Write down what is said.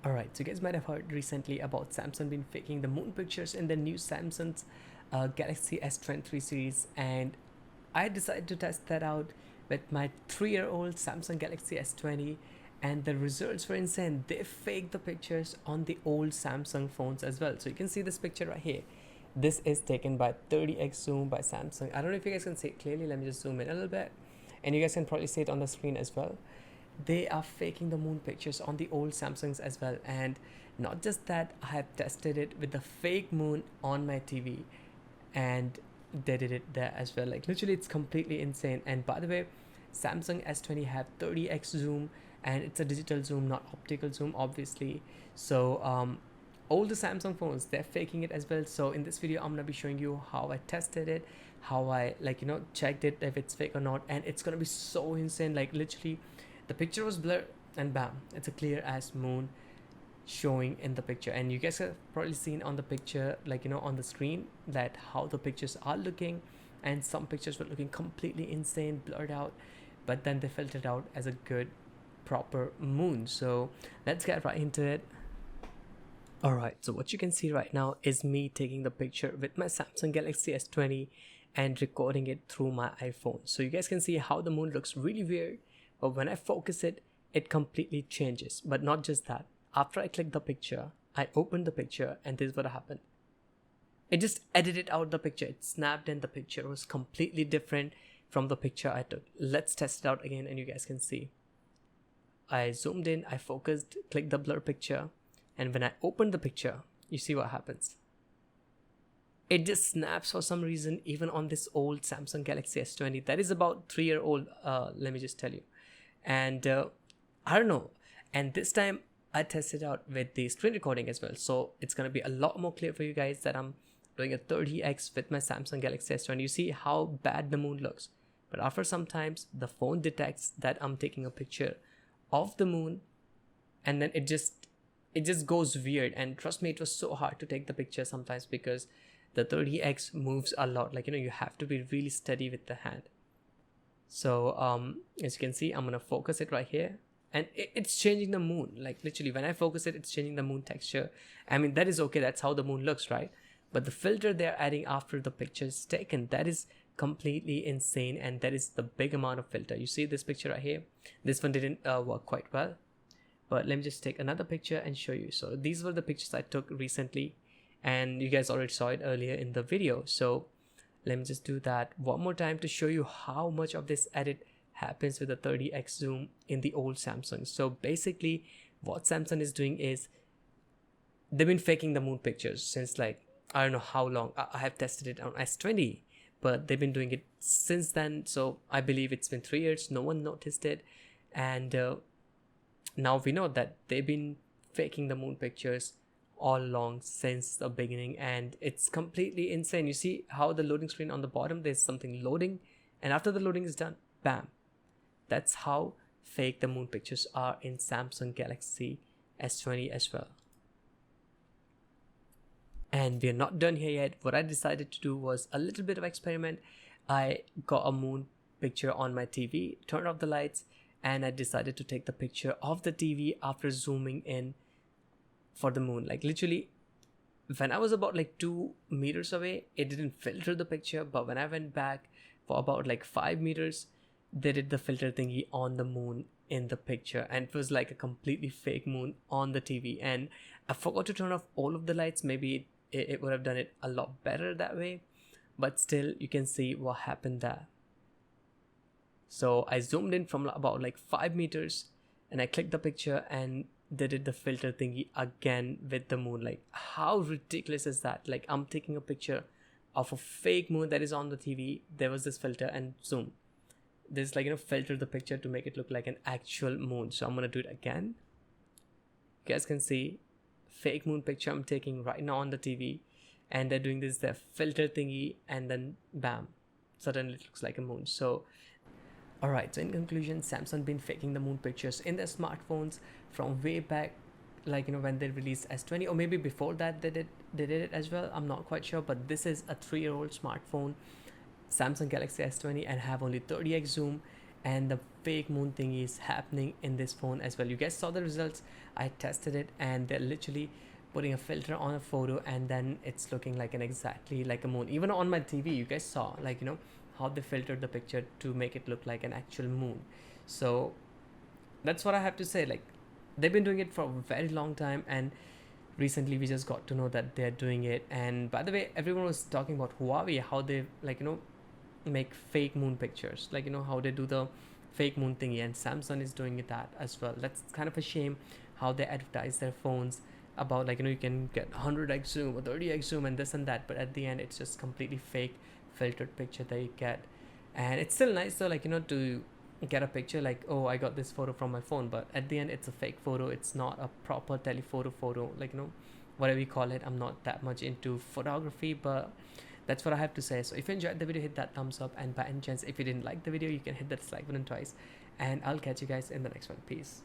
Alright, so you guys might have heard recently about Samsung been faking the moon pictures in the new Samsung's Galaxy S23 series, and I decided to test that out with my 3-year-old Samsung Galaxy S20, and the results were insane. They faked the pictures on the old Samsung phones as well. So you can see this picture right here. This is taken by 30x zoom by Samsung. I don't know if you guys can see it clearly. Let me just zoom in a little bit, and you guys can probably see it on the screen as well. They are faking the moon pictures on the old Samsungs as well. And not just that, I have tested it with the fake moon on my TV, and they did it there as well. Like literally, it's completely insane. And by the way, Samsung S20 have 30x zoom, and it's a digital zoom, not optical zoom, obviously. So all the Samsung phones, they're faking it as well. So in this video, I'm gonna be showing you how I tested it, how I checked it if it's fake or not, and it's gonna be so insane. Like literally, the picture was blurred, and bam, it's a clear as moon showing in the picture. And you guys have probably seen on the picture, on the screen, that how the pictures are looking, and some pictures were looking completely insane, blurred out, but then they filtered out as a good proper moon. So let's get right into it. Alright, so what you can see right now is me taking the picture with my Samsung Galaxy S20 and recording it through my iPhone. So you guys can see how the moon looks really weird, but when I focus it, it completely changes. But not just that, after I click the picture, I opened the picture, and this is what happened. It just edited out the picture. It snapped in. The picture was completely different from the picture I took. Let's test it out again, and you guys can see. I zoomed in, I focused, clicked the blur picture, and when I opened the picture, you see what happens. It just snaps for some reason, even on this old Samsung Galaxy S20 that is about 3-year-old, let me just tell you. And I don't know, and this time I tested out with the screen recording as well, so it's gonna be a lot more clear for you guys that I'm doing a 30x with my Samsung Galaxy S20. You see how bad the moon looks, but after some times the phone detects that I'm taking a picture of the moon, and then it just goes weird. And trust me, it was so hard to take the picture sometimes because the 30x moves a lot. You have to be really steady with the hand. So as you can see, I'm gonna focus it right here, and it's changing the moon. Like literally, when I focus it, it's changing the moon texture. I mean, that is okay, that's how the moon looks, right? But the filter they're adding after the picture is taken, that is completely insane. And that is the big amount of filter. You see this picture right here, this one didn't work quite well, but let me just take another picture and show you. So these were the pictures I took recently, and you guys already saw it earlier in the video. So let me just do that one more time to show you how much of this edit happens with the 30x zoom in the old Samsung. So basically what Samsung is doing is they've been faking the moon pictures since, like, I don't know how long. I have tested it on S20, but they've been doing it since then. So I believe it's been 3 years. No one noticed it. And now we know that they've been faking the moon pictures all along since the beginning, and it's completely insane. You see how the loading screen on the bottom, there's something loading, and after the loading is done, bam. That's how fake the moon pictures are in Samsung Galaxy S20 as well. And we're not done here yet. What I decided to do was a little bit of experiment. I got a moon picture on my TV, turned off the lights, and I decided to take the picture of the TV after zooming in for the moon. Like literally, when I was about like 2 meters away, it didn't filter the picture, but when I went back for about like 5 meters, they did the filter thingy on the moon in the picture, and it was like a completely fake moon on the TV. And I forgot to turn off all of the lights. Maybe it would have done it a lot better that way, but still you can see what happened there. So I zoomed in from about like 5 meters, and I clicked the picture, and they did the filter thingy again with the moon. Like, how ridiculous is that? Like, I'm taking a picture of a fake moon that is on the TV. There was this filter, and zoom. There's filter the picture to make it look like an actual moon. So I'm gonna do it again. You guys can see fake moon picture I'm taking right now on the TV, and they're doing this their filter thingy, and then bam, suddenly it looks like a moon. So alright, so in conclusion, Samsung been faking the moon pictures in their smartphones from way back, when they released S20, or maybe before that they did it as well. I'm not quite sure, but this is a 3-year-old smartphone, Samsung Galaxy S20, and have only 30x zoom. and the fake moon thing is happening in this phone as well. You guys saw the results. I tested it, and they're literally putting a filter on a photo, and then it's looking like an exactly like a moon. Even on my TV, you guys saw, like, how they filtered the picture to make it look like an actual moon. So that's what I have to say. Like, they've been doing it for a very long time, and recently we just got to know that they're doing it. And by the way, everyone was talking about Huawei, how they, like, make fake moon pictures, like, how they do the fake moon thingy, and Samsung is doing that as well. That's kind of a shame how they advertise their phones about, like, you can get 100x zoom or 30x zoom and this and that, but at the end it's just completely fake filtered picture that you get. And it's still nice though, like, to get a picture like, oh, I got this photo from my phone, but at the end it's a fake photo. It's not a proper telephoto photo, like, whatever you call it. I'm not that much into photography, but that's what I have to say. So if you enjoyed the video, hit that thumbs up, and by any chance if you didn't like the video, you can hit that dislike button twice, and I'll catch you guys in the next one. Peace.